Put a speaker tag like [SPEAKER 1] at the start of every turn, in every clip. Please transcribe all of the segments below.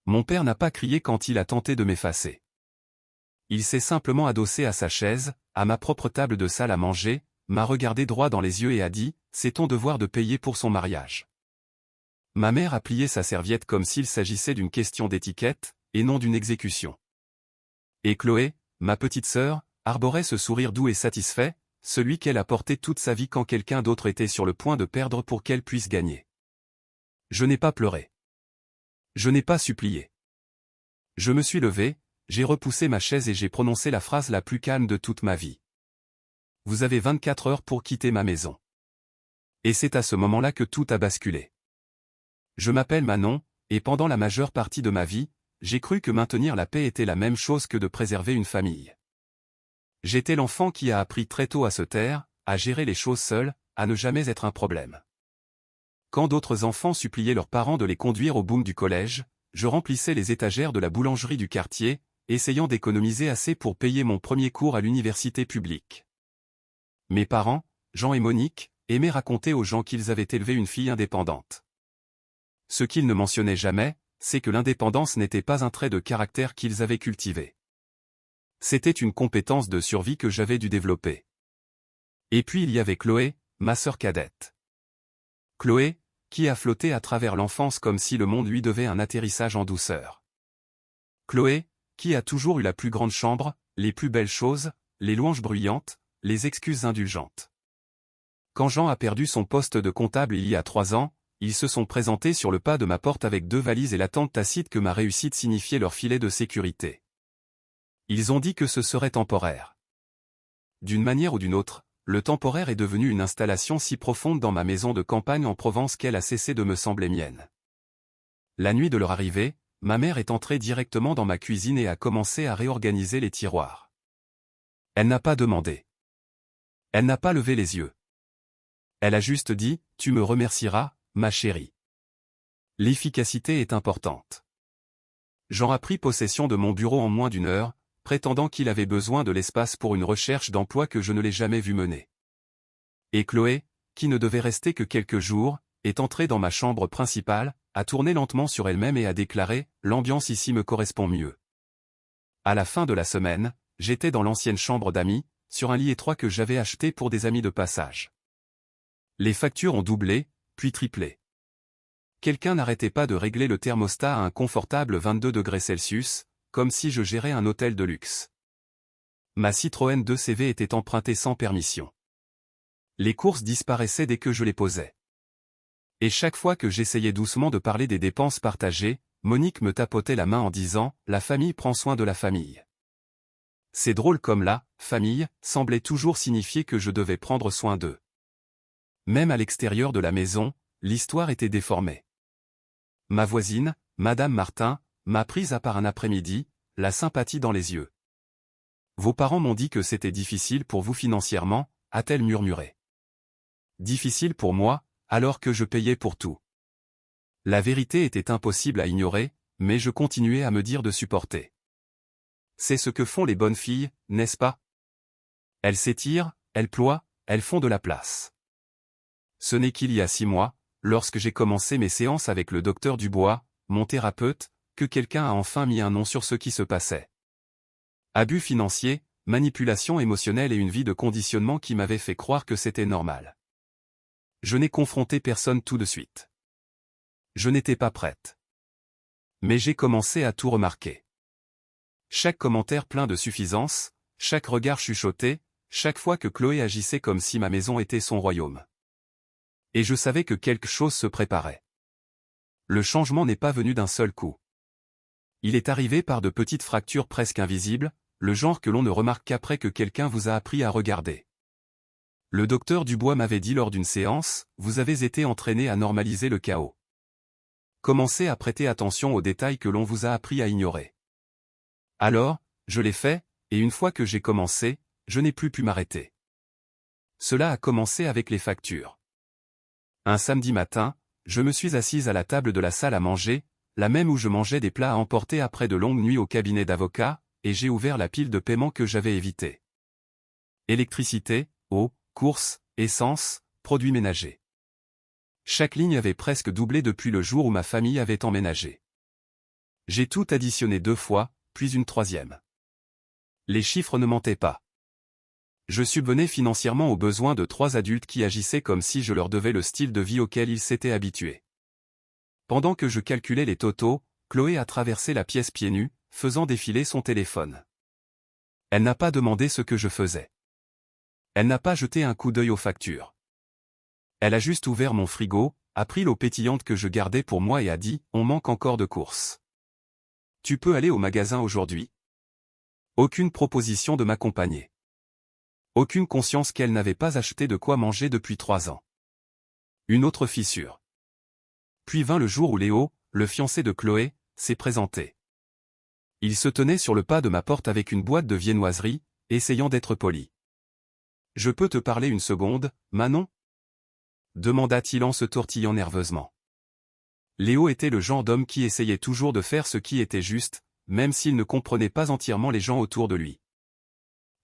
[SPEAKER 1] Mon père n'a pas crié quand il a tenté de m'effacer. Il s'est simplement adossé à sa chaise, à ma propre table de salle à manger, m'a regardé droit dans les yeux et a dit « C'est ton devoir de payer pour son mariage ». Ma mère a plié sa serviette comme s'il s'agissait d'une question d'étiquette, et non d'une exécution. Et Chloé, ma petite sœur, arborait ce sourire doux et satisfait, celui qu'elle a porté toute sa vie quand quelqu'un d'autre était sur le point de perdre pour qu'elle puisse gagner. Je n'ai pas pleuré. Je n'ai pas supplié. Je me suis levé, j'ai repoussé ma chaise et j'ai prononcé la phrase la plus calme de toute ma vie. Vous avez 24 heures pour quitter ma maison. Et c'est à ce moment-là que tout a basculé. Je m'appelle Manon, et pendant la majeure partie de ma vie, j'ai cru que maintenir la paix était la même chose que de préserver une famille. J'étais l'enfant qui a appris très tôt à se taire, à gérer les choses seul, à ne jamais être un problème. Quand d'autres enfants suppliaient leurs parents de les conduire au boom du collège, je remplissais les étagères de la boulangerie du quartier, essayant d'économiser assez pour payer mon premier cours à l'université publique. Mes parents, Jean et Monique, aimaient raconter aux gens qu'ils avaient élevé une fille indépendante. Ce qu'ils ne mentionnaient jamais, c'est que l'indépendance n'était pas un trait de caractère qu'ils avaient cultivé. C'était une compétence de survie que j'avais dû développer. Et puis il y avait Chloé, ma sœur cadette. Chloé, qui a flotté à travers l'enfance comme si le monde lui devait un atterrissage en douceur. Chloé, qui a toujours eu la plus grande chambre, les plus belles choses, les louanges bruyantes, les excuses indulgentes. Quand Jean a perdu son poste de comptable il y a 3 ans, ils se sont présentés sur le pas de ma porte avec 2 valises et l'attente tacite que ma réussite signifiait leur filet de sécurité. Ils ont dit que ce serait temporaire. D'une manière ou d'une autre, le temporaire est devenu une installation si profonde dans ma maison de campagne en Provence qu'elle a cessé de me sembler mienne. La nuit de leur arrivée, ma mère est entrée directement dans ma cuisine et a commencé à réorganiser les tiroirs. Elle n'a pas demandé. Elle n'a pas levé les yeux. Elle a juste dit « Tu me remercieras, ma chérie ». L'efficacité est importante. Jean a pris possession de mon bureau en moins d'1 heure, prétendant qu'il avait besoin de l'espace pour une recherche d'emploi que je ne l'ai jamais vu mener. Et Chloé, qui ne devait rester que quelques jours, est entrée dans ma chambre principale, a tourné lentement sur elle-même et a déclaré « L'ambiance ici me correspond mieux ». À la fin de la semaine, j'étais dans l'ancienne chambre d'amis, sur un lit étroit que j'avais acheté pour des amis de passage. Les factures ont doublé, puis triplé. Quelqu'un n'arrêtait pas de régler le thermostat à un confortable 22 degrés Celsius, comme si je gérais un hôtel de luxe. Ma Citroën 2CV était empruntée sans permission. Les courses disparaissaient dès que je les posais. Et chaque fois que j'essayais doucement de parler des dépenses partagées, Monique me tapotait la main en disant « La famille prend soin de la famille ». C'est drôle comme la « famille » semblait toujours signifier que je devais prendre soin d'eux. Même à l'extérieur de la maison, l'histoire était déformée. Ma voisine, Madame Martin, m'a prise à part un après-midi, la sympathie dans les yeux. « Vos parents m'ont dit que c'était difficile pour vous financièrement », a-t-elle murmuré. Difficile pour moi, alors que je payais pour tout. La vérité était impossible à ignorer, mais je continuais à me dire de supporter. C'est ce que font les bonnes filles, n'est-ce pas? Elles s'étirent, elles ploient, elles font de la place. Ce n'est qu'il y a 6 mois, lorsque j'ai commencé mes séances avec le docteur Dubois, mon thérapeute, que quelqu'un a enfin mis un nom sur ce qui se passait. Abus financier, manipulation émotionnelle et une vie de conditionnement qui m'avait fait croire que c'était normal. Je n'ai confronté personne tout de suite. Je n'étais pas prête. Mais j'ai commencé à tout remarquer. Chaque commentaire plein de suffisance, chaque regard chuchoté, chaque fois que Chloé agissait comme si ma maison était son royaume. Et je savais que quelque chose se préparait. Le changement n'est pas venu d'un seul coup. Il est arrivé par de petites fractures presque invisibles, le genre que l'on ne remarque qu'après que quelqu'un vous a appris à regarder. Le docteur Dubois m'avait dit lors d'une séance, vous avez été entraîné à normaliser le chaos. Commencez à prêter attention aux détails que l'on vous a appris à ignorer. Alors, je l'ai fait, et une fois que j'ai commencé, je n'ai plus pu m'arrêter. Cela a commencé avec les factures. Un samedi matin, je me suis assise à la table de la salle à manger, la même où je mangeais des plats à emporter après de longues nuits au cabinet d'avocat, et j'ai ouvert la pile de paiement que j'avais évitée. Électricité, eau, courses, essence, produits ménagers. Chaque ligne avait presque doublé depuis le jour où ma famille avait emménagé. J'ai tout additionné 2 fois, puis une troisième. Les chiffres ne mentaient pas. Je subvenais financièrement aux besoins de 3 adultes qui agissaient comme si je leur devais le style de vie auquel ils s'étaient habitués. Pendant que je calculais les totaux, Chloé a traversé la pièce pieds nus, faisant défiler son téléphone. Elle n'a pas demandé ce que je faisais. Elle n'a pas jeté un coup d'œil aux factures. Elle a juste ouvert mon frigo, a pris l'eau pétillante que je gardais pour moi et a dit « On manque encore de courses. Tu peux aller au magasin aujourd'hui ?» Aucune proposition de m'accompagner. Aucune conscience qu'elle n'avait pas acheté de quoi manger depuis 3 ans. Une autre fissure. Puis vint le jour où Léo, le fiancé de Chloé, s'est présenté. Il se tenait sur le pas de ma porte avec une boîte de viennoiserie, essayant d'être poli. « Je peux te parler une seconde, Manon ?» demanda-t-il en se tortillant nerveusement. Léo était le genre d'homme qui essayait toujours de faire ce qui était juste, même s'il ne comprenait pas entièrement les gens autour de lui.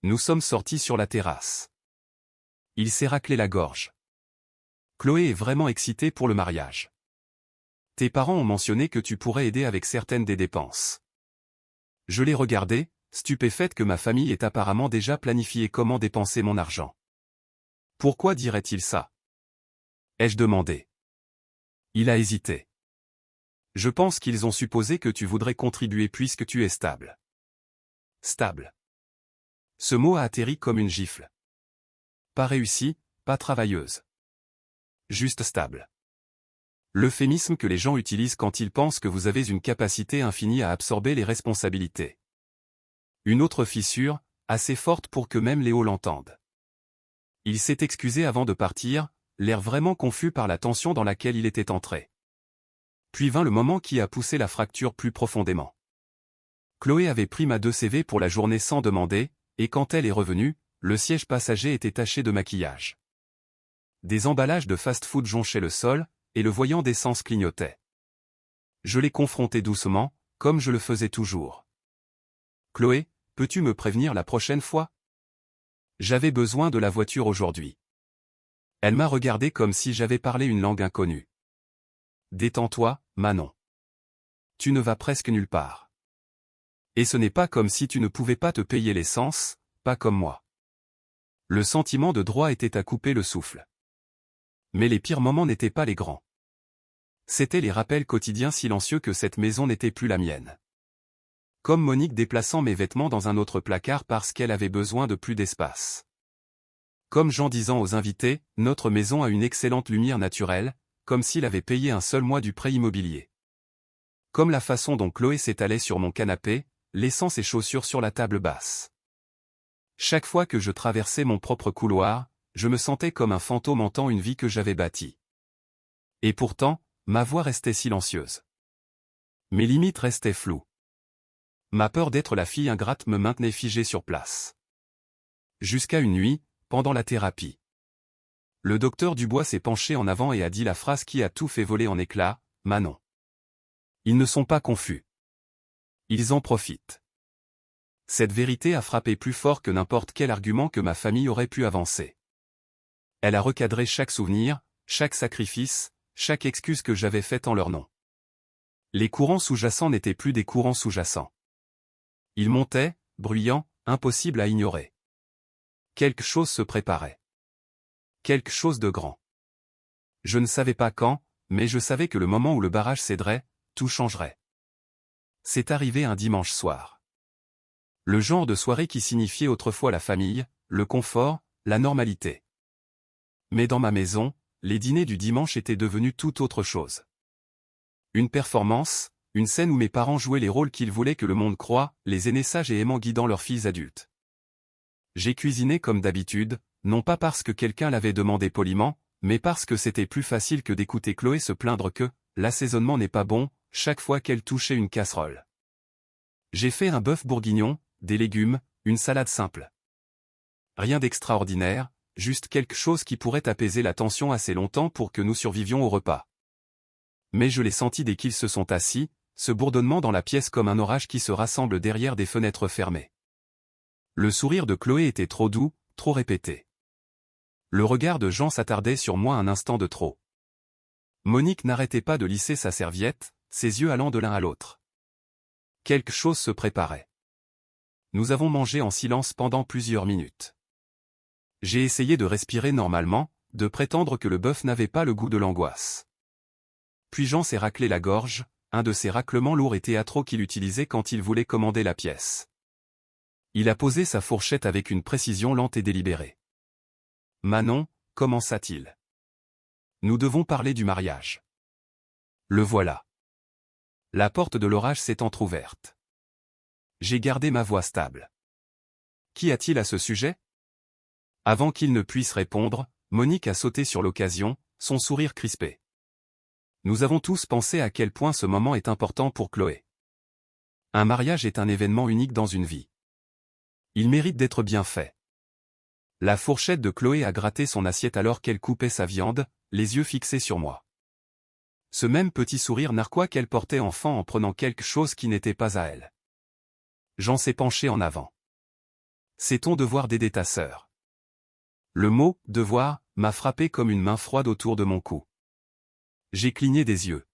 [SPEAKER 1] Nous sommes sortis sur la terrasse. Il s'est raclé la gorge. Chloé est vraiment excitée pour le mariage. Tes parents ont mentionné que tu pourrais aider avec certaines des dépenses. Je l'ai regardé, stupéfaite que ma famille ait apparemment déjà planifié comment dépenser mon argent. Pourquoi dirait-il ça? Ai-je demandé. Il a hésité. Je pense qu'ils ont supposé que tu voudrais contribuer puisque tu es stable. Stable. Ce mot a atterri comme une gifle. Pas réussie, pas travailleuse. Juste stable. L'euphémisme que les gens utilisent quand ils pensent que vous avez une capacité infinie à absorber les responsabilités. Une autre fissure, assez forte pour que même Léo l'entende. Il s'est excusé avant de partir, l'air vraiment confus par la tension dans laquelle il était entré. Puis vint le moment qui a poussé la fracture plus profondément. Chloé avait pris ma 2 CV pour la journée sans demander, et quand elle est revenue, le siège passager était taché de maquillage. Des emballages de fast-food jonchaient le sol, et le voyant d'essence clignotait. Je l'ai confronté doucement, comme je le faisais toujours. « Chloé, peux-tu me prévenir la prochaine fois? J'avais besoin de la voiture aujourd'hui. » Elle m'a regardé comme si j'avais parlé une langue inconnue. « Détends-toi, Manon. Tu ne vas presque nulle part. Et ce n'est pas comme si tu ne pouvais pas te payer l'essence, pas comme moi. » Le sentiment de droit était à couper le souffle. Mais les pires moments n'étaient pas les grands. C'étaient les rappels quotidiens silencieux que cette maison n'était plus la mienne. Comme Monique déplaçant mes vêtements dans un autre placard parce qu'elle avait besoin de plus d'espace. Comme Jean disant aux invités, notre maison a une excellente lumière naturelle, comme s'il avait payé un seul mois du prêt immobilier. Comme la façon dont Chloé s'étalait sur mon canapé, laissant ses chaussures sur la table basse. Chaque fois que je traversais mon propre couloir, je me sentais comme un fantôme hantant une vie que j'avais bâtie. Et pourtant, ma voix restait silencieuse. Mes limites restaient floues. Ma peur d'être la fille ingrate me maintenait figée sur place. Jusqu'à une nuit, pendant la thérapie. Le docteur Dubois s'est penché en avant et a dit la phrase qui a tout fait voler en éclats, « Manon. Ils ne sont pas confus. Ils en profitent. » Cette vérité a frappé plus fort que n'importe quel argument que ma famille aurait pu avancer. Elle a recadré chaque souvenir, chaque sacrifice, chaque excuse que j'avais faite en leur nom. Les courants sous-jacents n'étaient plus des courants sous-jacents. Ils montaient, bruyants, impossibles à ignorer. Quelque chose se préparait. Quelque chose de grand. Je ne savais pas quand, mais je savais que le moment où le barrage céderait, tout changerait. C'est arrivé un dimanche soir. Le genre de soirée qui signifiait autrefois la famille, le confort, la normalité. Mais dans ma maison, les dîners du dimanche étaient devenus tout autre chose. Une performance, une scène où mes parents jouaient les rôles qu'ils voulaient que le monde croie, les aînés sages et aimants guidant leurs filles adultes. J'ai cuisiné comme d'habitude, non pas parce que quelqu'un l'avait demandé poliment, mais parce que c'était plus facile que d'écouter Chloé se plaindre que l'assaisonnement n'est pas bon, chaque fois qu'elle touchait une casserole. J'ai fait un bœuf bourguignon, des légumes, une salade simple. Rien d'extraordinaire, juste quelque chose qui pourrait apaiser la tension assez longtemps pour que nous survivions au repas. Mais je l'ai senti dès qu'ils se sont assis, ce bourdonnement dans la pièce comme un orage qui se rassemble derrière des fenêtres fermées. Le sourire de Chloé était trop doux, trop répété. Le regard de Jean s'attardait sur moi un instant de trop. Monique n'arrêtait pas de lisser sa serviette, ses yeux allant de l'un à l'autre. quelque chose se préparait. Nous avons mangé en silence pendant plusieurs minutes. J'ai essayé de respirer normalement, de prétendre que le bœuf n'avait pas le goût de l'angoisse. Puis Jean s'est raclé la gorge, un de ces raclements lourds et théâtraux qu'il utilisait quand il voulait commander la pièce. Il a posé sa fourchette avec une précision lente et délibérée. « Manon, commença-t-il. Nous devons parler du mariage. » Le voilà. La porte de l'orage s'est entr'ouverte. J'ai gardé ma voix stable. Qu'y a-t-il à ce sujet? Avant qu'il ne puisse répondre, Monique a sauté sur l'occasion, son sourire crispé. Nous avons tous pensé à quel point ce moment est important pour Chloé. Un mariage est un événement unique dans une vie. Il mérite d'être bien fait. La fourchette de Chloé a gratté son assiette alors qu'elle coupait sa viande, les yeux fixés sur moi. Ce même petit sourire narquois qu'elle portait enfant en prenant quelque chose qui n'était pas à elle. Jean s'est penché en avant. C'est ton devoir d'aider ta sœur. Le mot « devoir » m'a frappé comme une main froide autour de mon cou. J'ai cligné des yeux.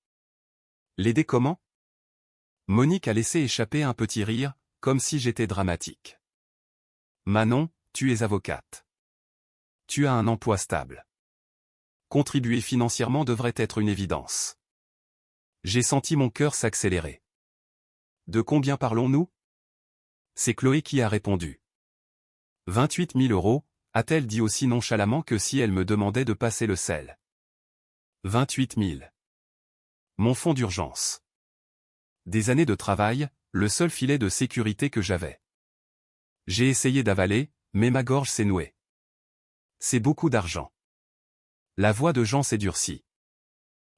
[SPEAKER 1] L'aider comment? Monique a laissé échapper un petit rire, comme si j'étais dramatique. Manon, tu es avocate. Tu as un emploi stable. Contribuer financièrement devrait être une évidence. J'ai senti mon cœur s'accélérer. De combien parlons-nous? C'est Chloé qui a répondu. 28 000 €, a-t-elle dit aussi nonchalamment que si elle me demandait de passer le sel. 28 000. Mon fonds d'urgence. Des années de travail, le seul filet de sécurité que j'avais. J'ai essayé d'avaler, mais ma gorge s'est nouée. C'est beaucoup d'argent. La voix de Jean s'est durcie.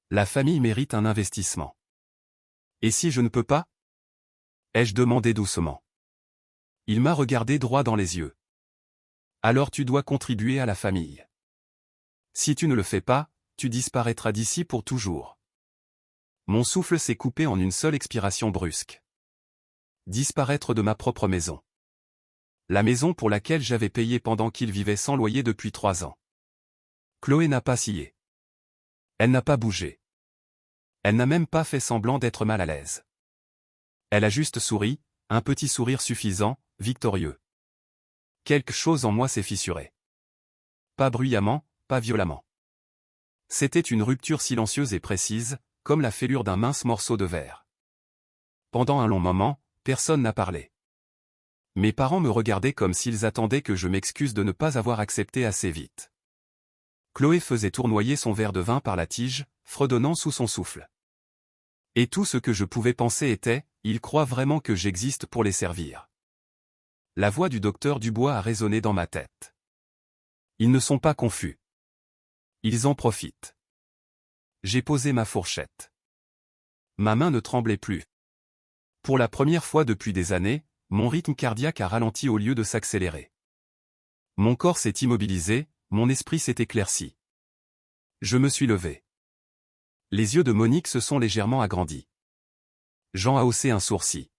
[SPEAKER 1] La famille mérite un investissement. Et si je ne peux pas? Ai-je demandé doucement. Il m'a regardé droit dans les yeux. Alors tu dois contribuer à la famille. Si tu ne le fais pas, tu disparaîtras d'ici pour toujours. Mon souffle s'est coupé en une seule expiration brusque. Disparaître de ma propre maison. La maison pour laquelle j'avais payé pendant qu'il vivait sans loyer depuis 3 ans. Chloé n'a pas scié. Elle n'a pas bougé. Elle n'a même pas fait semblant d'être mal à l'aise. Elle a juste souri, un petit sourire suffisant, victorieux. Quelque chose en moi s'est fissuré. Pas bruyamment, pas violemment. C'était une rupture silencieuse et précise, comme la fêlure d'un mince morceau de verre. Pendant un long moment, personne n'a parlé. Mes parents me regardaient comme s'ils attendaient que je m'excuse de ne pas avoir accepté assez vite. Chloé faisait tournoyer son verre de vin par la tige, fredonnant sous son souffle. Et tout ce que je pouvais penser était, ils croient vraiment que j'existe pour les servir. La voix du docteur Dubois a résonné dans ma tête. Ils ne sont pas confus. Ils en profitent. J'ai posé ma fourchette. Ma main ne tremblait plus. Pour la première fois depuis des années, mon rythme cardiaque a ralenti au lieu de s'accélérer. Mon corps s'est immobilisé, mon esprit s'est éclairci. Je me suis levé. Les yeux de Monique se sont légèrement agrandis. Jean a haussé un sourcil.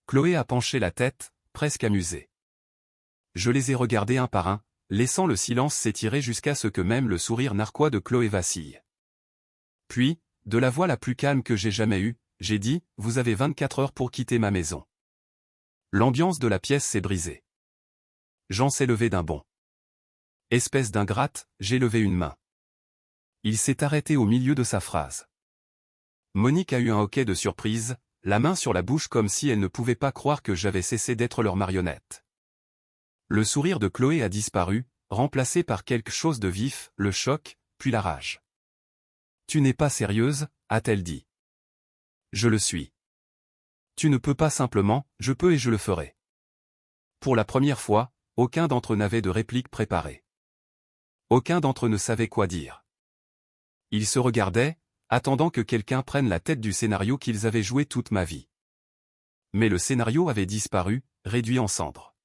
[SPEAKER 1] Chloé a penché la tête, presque amusée. Je les ai regardés un par un, laissant le silence s'étirer jusqu'à ce que même le sourire narquois de Chloé vacille. Puis, de la voix la plus calme que j'ai jamais eue, j'ai dit, « Vous avez 24 heures pour quitter ma maison. » L'ambiance de la pièce s'est brisée. Jean s'est levé d'un bond. Espèce d'ingrate, j'ai levé une main. Il s'est arrêté au milieu de sa phrase. Monique a eu un hoquet de surprise, la main sur la bouche comme si elle ne pouvait pas croire que j'avais cessé d'être leur marionnette. Le sourire de Chloé a disparu, remplacé par quelque chose de vif, le choc, puis la rage. « Tu n'es pas sérieuse ?» a-t-elle dit. « Je le suis. »« Tu ne peux pas simplement, je peux et je le ferai. » Pour la première fois, aucun d'entre eux n'avait de réplique préparée. Aucun d'entre eux ne savait quoi dire. Ils se regardaient, attendant que quelqu'un prenne la tête du scénario qu'ils avaient joué toute ma vie. Mais le scénario avait disparu, réduit en cendres.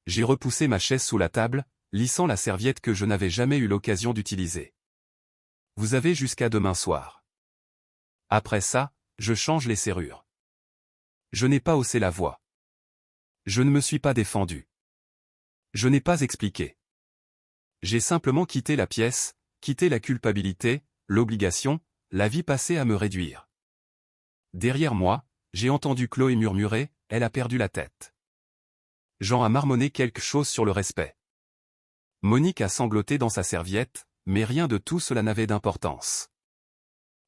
[SPEAKER 1] J'ai repoussé ma chaise sous la table, lissant la serviette que je n'avais jamais eu l'occasion d'utiliser. Vous avez jusqu'à demain soir. Après ça, je change les serrures. Je n'ai pas haussé la voix. Je ne me suis pas défendu. Je n'ai pas expliqué. J'ai simplement quitté la pièce, quitté la culpabilité, l'obligation, la vie passée à me réduire. Derrière moi, j'ai entendu Chloé murmurer, elle a perdu la tête. Jean a marmonné quelque chose sur le respect. Monique a sangloté dans sa serviette, mais rien de tout cela n'avait d'importance.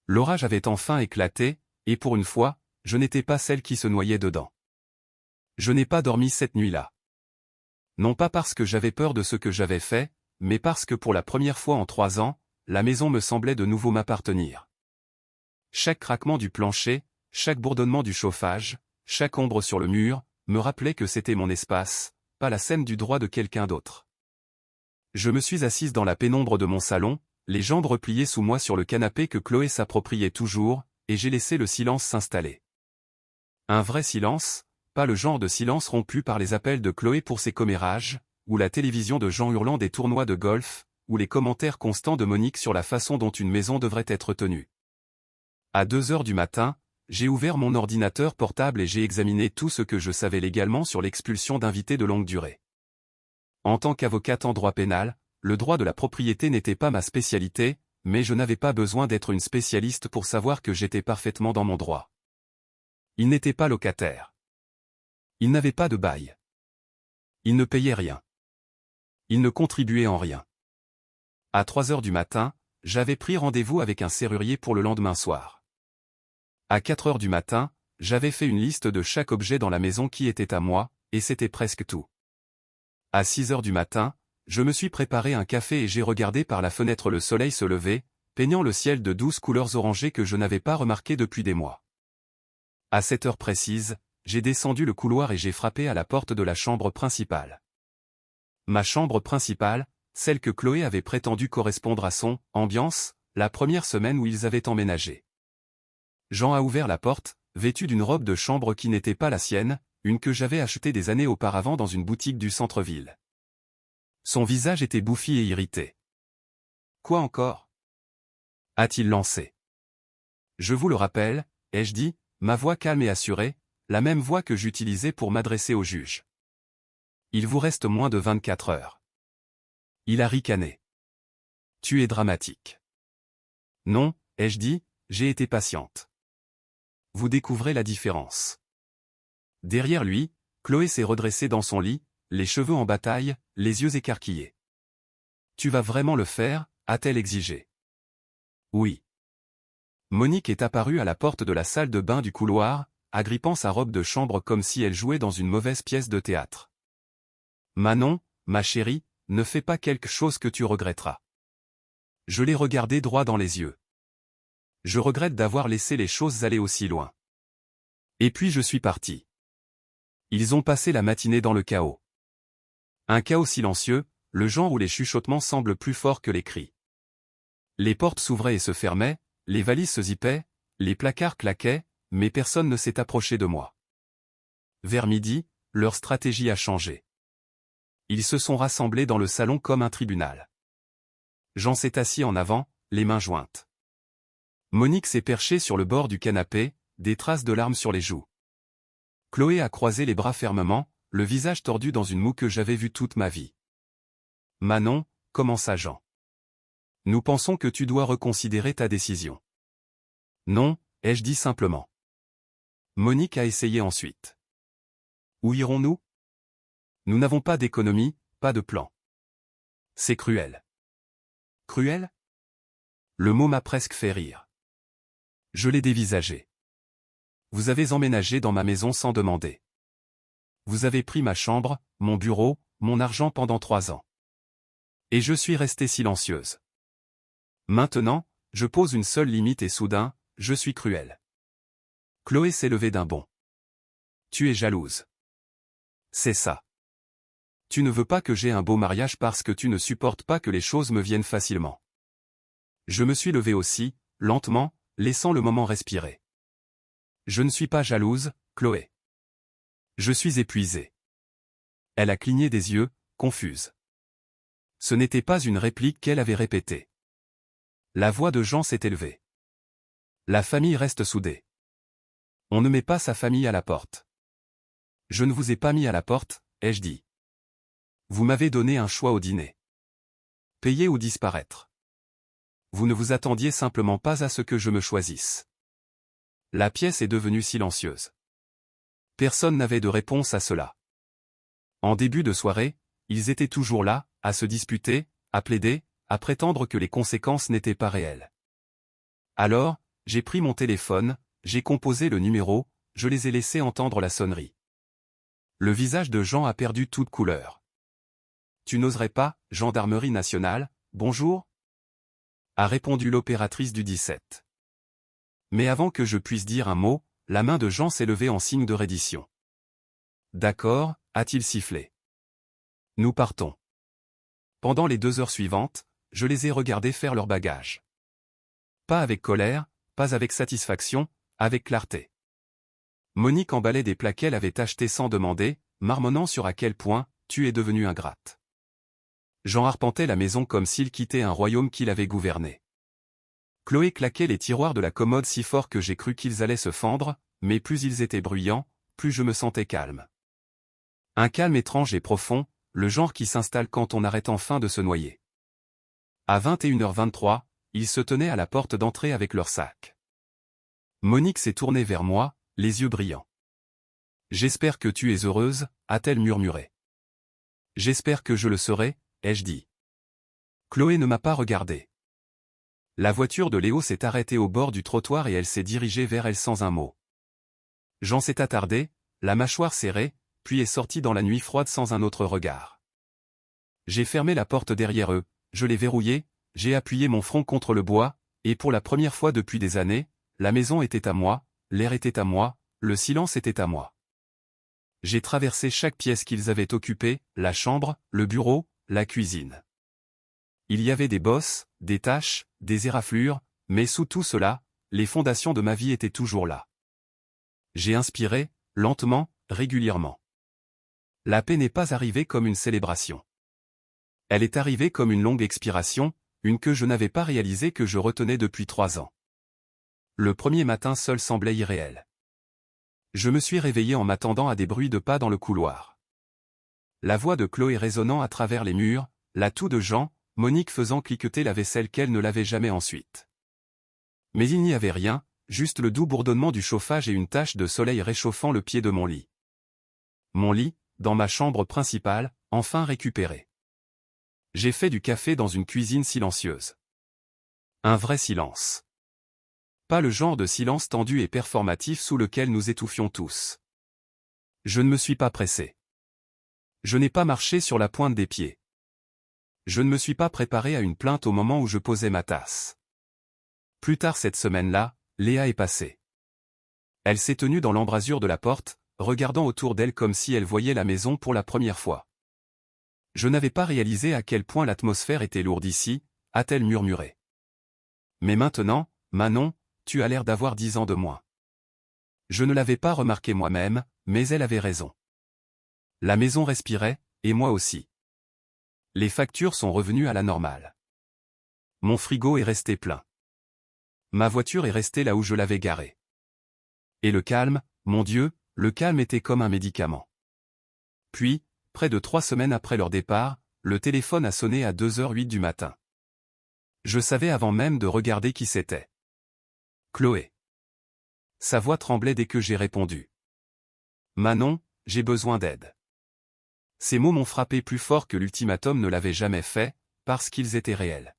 [SPEAKER 1] L'orage avait enfin éclaté, et pour une fois, je n'étais pas celle qui se noyait dedans. Je n'ai pas dormi cette nuit-là. Non pas parce que j'avais peur de ce que j'avais fait, mais parce que pour la première fois en 3 ans, la maison me semblait de nouveau m'appartenir. Chaque craquement du plancher, chaque bourdonnement du chauffage, chaque ombre sur le mur, me rappelait que c'était mon espace, pas la scène du droit de quelqu'un d'autre. Je me suis assise dans la pénombre de mon salon, les jambes repliées sous moi sur le canapé que Chloé s'appropriait toujours, et j'ai laissé le silence s'installer. Un vrai silence, pas le genre de silence rompu par les appels de Chloé pour ses commérages, ou la télévision de Jean hurlant des tournois de golf, ou les commentaires constants de Monique sur la façon dont une maison devrait être tenue. À 2 heures du matin, j'ai ouvert mon ordinateur portable et j'ai examiné tout ce que je savais légalement sur l'expulsion d'invités de longue durée. En tant qu'avocate en droit pénal, le droit de la propriété n'était pas ma spécialité, mais je n'avais pas besoin d'être une spécialiste pour savoir que j'étais parfaitement dans mon droit. Il n'était pas locataire. Il n'avait pas de bail. Il ne payait rien. Il ne contribuait en rien. À 3 heures du matin, j'avais pris rendez-vous avec un serrurier pour le lendemain soir. À 4 heures du matin, j'avais fait une liste de chaque objet dans la maison qui était à moi, et c'était presque tout. À 6 heures du matin, je me suis préparé un café et j'ai regardé par la fenêtre le soleil se lever, peignant le ciel de 12 couleurs orangées que je n'avais pas remarquées depuis des mois. À 7 heures précises, j'ai descendu le couloir et j'ai frappé à la porte de la chambre principale. Ma chambre principale, celle que Chloé avait prétendu correspondre à son « ambiance », la première semaine où ils avaient emménagé. Jean a ouvert la porte, vêtu d'une robe de chambre qui n'était pas la sienne, une que j'avais achetée des années auparavant dans une boutique du centre-ville. Son visage était bouffi et irrité. « Quoi encore ?» a-t-il lancé. « Je vous le rappelle, » ai-je dit, ma voix calme et assurée, la même voix que j'utilisais pour m'adresser au juge. « Il vous reste moins de 24 heures. » Il a ricané. « Tu es dramatique. »« Non, » ai-je dit, j'ai été patiente. Vous découvrez la différence. Derrière lui, Chloé s'est redressée dans son lit, les cheveux en bataille, les yeux écarquillés. « Tu vas vraiment le faire ?» a-t-elle exigé. « Oui. » Monique est apparue à la porte de la salle de bain du couloir, agrippant sa robe de chambre comme si elle jouait dans une mauvaise pièce de théâtre. « Manon, ma chérie, ne fais pas quelque chose que tu regretteras. » Je l'ai regardée droit dans les yeux. Je regrette d'avoir laissé les choses aller aussi loin. Et puis je suis parti. Ils ont passé la matinée dans le chaos. Un chaos silencieux, le genre où les chuchotements semblent plus forts que les cris. Les portes s'ouvraient et se fermaient, les valises se zippaient, les placards claquaient, mais personne ne s'est approché de moi. Vers midi, leur stratégie a changé. Ils se sont rassemblés dans le salon comme un tribunal. Jean s'est assis en avant, les mains jointes. Monique s'est perchée sur le bord du canapé, des traces de larmes sur les joues. Chloé a croisé les bras fermement, le visage tordu dans une moue que j'avais vue toute ma vie. « Manon, commença Jean. Nous pensons que tu dois reconsidérer ta décision. » Non, ai-je dit simplement. Monique a essayé ensuite. Où irons-nous? Nous n'avons pas d'économie, pas de plan. C'est cruel. Cruel? Le mot m'a presque fait rire. Je l'ai dévisagé. Vous avez emménagé dans ma maison sans demander. Vous avez pris ma chambre, mon bureau, mon argent pendant 3 ans. Et je suis restée silencieuse. Maintenant, je pose une seule limite et soudain, je suis cruelle. Chloé s'est levée d'un bond. Tu es jalouse. C'est ça. Tu ne veux pas que j'aie un beau mariage parce que tu ne supportes pas que les choses me viennent facilement. Je me suis levée aussi, lentement, laissant le moment respirer. Je ne suis pas jalouse, Chloé. Je suis épuisée. Elle a cligné des yeux, confuse. Ce n'était pas une réplique qu'elle avait répétée. La voix de Jean s'est élevée. La famille reste soudée. On ne met pas sa famille à la porte. Je ne vous ai pas mis à la porte, ai-je dit. Vous m'avez donné un choix au dîner. Payer ou disparaître. Vous ne vous attendiez simplement pas à ce que je me choisisse. La pièce est devenue silencieuse. Personne n'avait de réponse à cela. En début de soirée, ils étaient toujours là, à se disputer, à plaider, à prétendre que les conséquences n'étaient pas réelles. Alors, j'ai pris mon téléphone, j'ai composé le numéro, je les ai laissés entendre la sonnerie. Le visage de Jean a perdu toute couleur. « Tu n'oserais pas, gendarmerie nationale, bonjour ?» a répondu l'opératrice du 17. Mais avant que je puisse dire un mot, la main de Jean s'est levée en signe de reddition. « D'accord » a-t-il sifflé. « Nous partons. » Pendant les 2 heures suivantes, je les ai regardés faire leur bagage. Pas avec colère, pas avec satisfaction, avec clarté. Monique emballait des plats qu'elle avait achetés sans demander, marmonnant sur à quel point tu es devenue ingrate. Jean arpentait la maison comme s'il quittait un royaume qu'il avait gouverné. Chloé claquait les tiroirs de la commode si fort que j'ai cru qu'ils allaient se fendre, mais plus ils étaient bruyants, plus je me sentais calme. Un calme étrange et profond, le genre qui s'installe quand on arrête enfin de se noyer. À 21h23, ils se tenaient à la porte d'entrée avec leur sac. Monique s'est tournée vers moi, les yeux brillants. « J'espère que tu es heureuse » a-t-elle murmuré. « J'espère que je le serai » ai-je dit. Chloé ne m'a pas regardé. La voiture de Léo s'est arrêtée au bord du trottoir et elle s'est dirigée vers elle sans un mot. Jean s'est attardé, la mâchoire serrée, puis est sorti dans la nuit froide sans un autre regard. J'ai fermé la porte derrière eux, je l'ai verrouillée, j'ai appuyé mon front contre le bois, et pour la première fois depuis des années, la maison était à moi, l'air était à moi, le silence était à moi. J'ai traversé chaque pièce qu'ils avaient occupée, la chambre, le bureau, la cuisine. Il y avait des bosses, des taches, des éraflures, mais sous tout cela, les fondations de ma vie étaient toujours là. J'ai inspiré, lentement, régulièrement. La paix n'est pas arrivée comme une célébration. Elle est arrivée comme une longue expiration, une que je n'avais pas réalisée que je retenais depuis 3 ans. Le premier matin seul semblait irréel. Je me suis réveillé en m'attendant à des bruits de pas dans le couloir. La voix de Chloé résonnant à travers les murs, la toux de Jean, Monique faisant cliqueter la vaisselle qu'elle ne lavait jamais ensuite. Mais il n'y avait rien, juste le doux bourdonnement du chauffage et une tache de soleil réchauffant le pied de mon lit. Mon lit, dans ma chambre principale, enfin récupéré. J'ai fait du café dans une cuisine silencieuse. Un vrai silence. Pas le genre de silence tendu et performatif sous lequel nous étouffions tous. Je ne me suis pas pressé. Je n'ai pas marché sur la pointe des pieds. Je ne me suis pas préparé à une plainte au moment où je posais ma tasse. Plus tard cette semaine-là, Léa est passée. Elle s'est tenue dans l'embrasure de la porte, regardant autour d'elle comme si elle voyait la maison pour la première fois. Je n'avais pas réalisé à quel point l'atmosphère était lourde ici, a-t-elle murmuré. Mais maintenant, Manon, tu as l'air d'avoir 10 ans de moins. Je ne l'avais pas remarqué moi-même, mais elle avait raison. La maison respirait, et moi aussi. Les factures sont revenues à la normale. Mon frigo est resté plein. Ma voiture est restée là où je l'avais garée. Et le calme, mon Dieu, le calme était comme un médicament. Puis, près de 3 semaines après leur départ, le téléphone a sonné à 2h08 du matin. Je savais avant même de regarder qui c'était. Chloé. Sa voix tremblait dès que j'ai répondu. Manon, j'ai besoin d'aide. Ces mots m'ont frappé plus fort que l'ultimatum ne l'avait jamais fait, parce qu'ils étaient réels.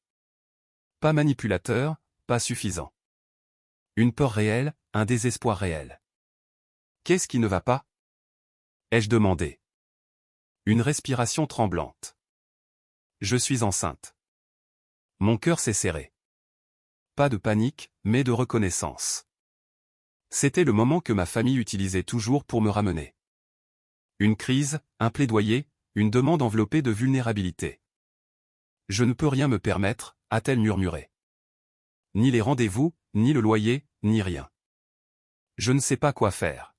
[SPEAKER 1] Pas manipulateurs, pas suffisants. Une peur réelle, un désespoir réel. Qu'est-ce qui ne va pas? Ai-je demandé. Une respiration tremblante. Je suis enceinte. Mon cœur s'est serré. Pas de panique, mais de reconnaissance. C'était le moment que ma famille utilisait toujours pour me ramener. Une crise, un plaidoyer, une demande enveloppée de vulnérabilité. Je ne peux rien me permettre, a-t-elle murmuré. Ni les rendez-vous, ni le loyer, ni rien. Je ne sais pas quoi faire.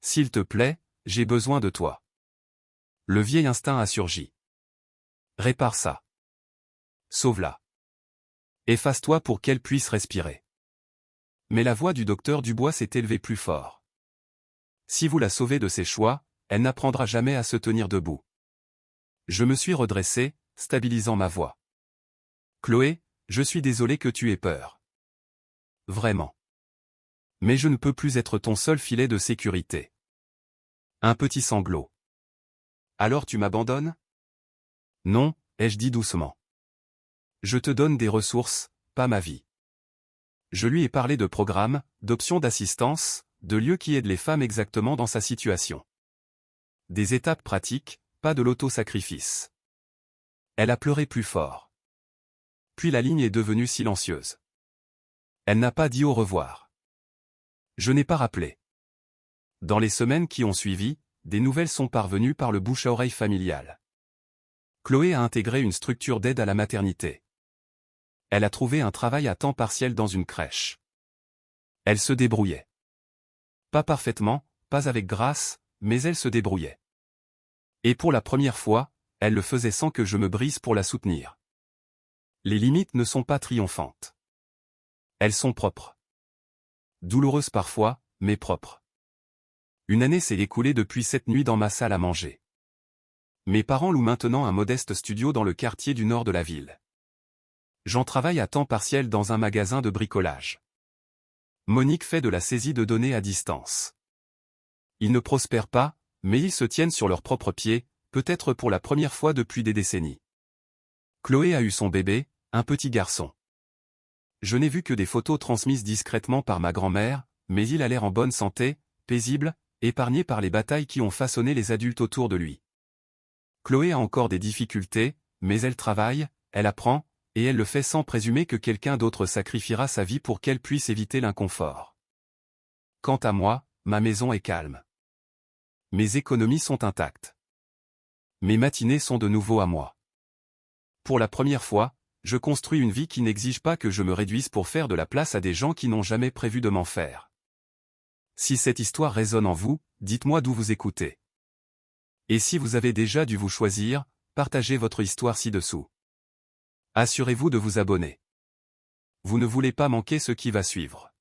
[SPEAKER 1] S'il te plaît, j'ai besoin de toi. Le vieil instinct a surgi. Répare ça. Sauve-la. Efface-toi pour qu'elle puisse respirer. Mais la voix du docteur Dubois s'est élevée plus fort. Si vous la sauvez de ses choix, elle n'apprendra jamais à se tenir debout. Je me suis redressé, stabilisant ma voix. Chloé, je suis désolé que tu aies peur. Vraiment. Mais je ne peux plus être ton seul filet de sécurité. Un petit sanglot. Alors tu m'abandonnes? Non, ai-je dit doucement. Je te donne des ressources, pas ma vie. Je lui ai parlé de programmes, d'options d'assistance, de lieux qui aident les femmes exactement dans sa situation. Des étapes pratiques, pas de l'auto-sacrifice. Elle a pleuré plus fort. Puis la ligne est devenue silencieuse. Elle n'a pas dit au revoir. Je n'ai pas rappelé. Dans les semaines qui ont suivi, des nouvelles sont parvenues par le bouche à oreille familial. Chloé a intégré une structure d'aide à la maternité. Elle a trouvé un travail à temps partiel dans une crèche. Elle se débrouillait. Pas parfaitement, pas avec grâce, mais elle se débrouillait. Et pour la première fois, elle le faisait sans que je me brise pour la soutenir. Les limites ne sont pas triomphantes. Elles sont propres. Douloureuses parfois, mais propres. Une année s'est écoulée depuis cette nuit dans ma salle à manger. Mes parents louent maintenant un modeste studio dans le quartier du nord de la ville. J'en travaille à temps partiel dans un magasin de bricolage. Monique fait de la saisie de données à distance. Ils ne prospèrent pas, mais ils se tiennent sur leurs propres pieds, peut-être pour la première fois depuis des décennies. Chloé a eu son bébé, un petit garçon. Je n'ai vu que des photos transmises discrètement par ma grand-mère, mais il a l'air en bonne santé, paisible, épargné par les batailles qui ont façonné les adultes autour de lui. Chloé a encore des difficultés, mais elle travaille, elle apprend, et elle le fait sans présumer que quelqu'un d'autre sacrifiera sa vie pour qu'elle puisse éviter l'inconfort. Quant à moi, ma maison est calme. Mes économies sont intactes. Mes matinées sont de nouveau à moi. Pour la première fois, je construis une vie qui n'exige pas que je me réduise pour faire de la place à des gens qui n'ont jamais prévu de m'en faire. Si cette histoire résonne en vous, dites-moi d'où vous écoutez. Et si vous avez déjà dû vous choisir, partagez votre histoire ci-dessous. Assurez-vous de vous abonner. Vous ne voulez pas manquer ce qui va suivre.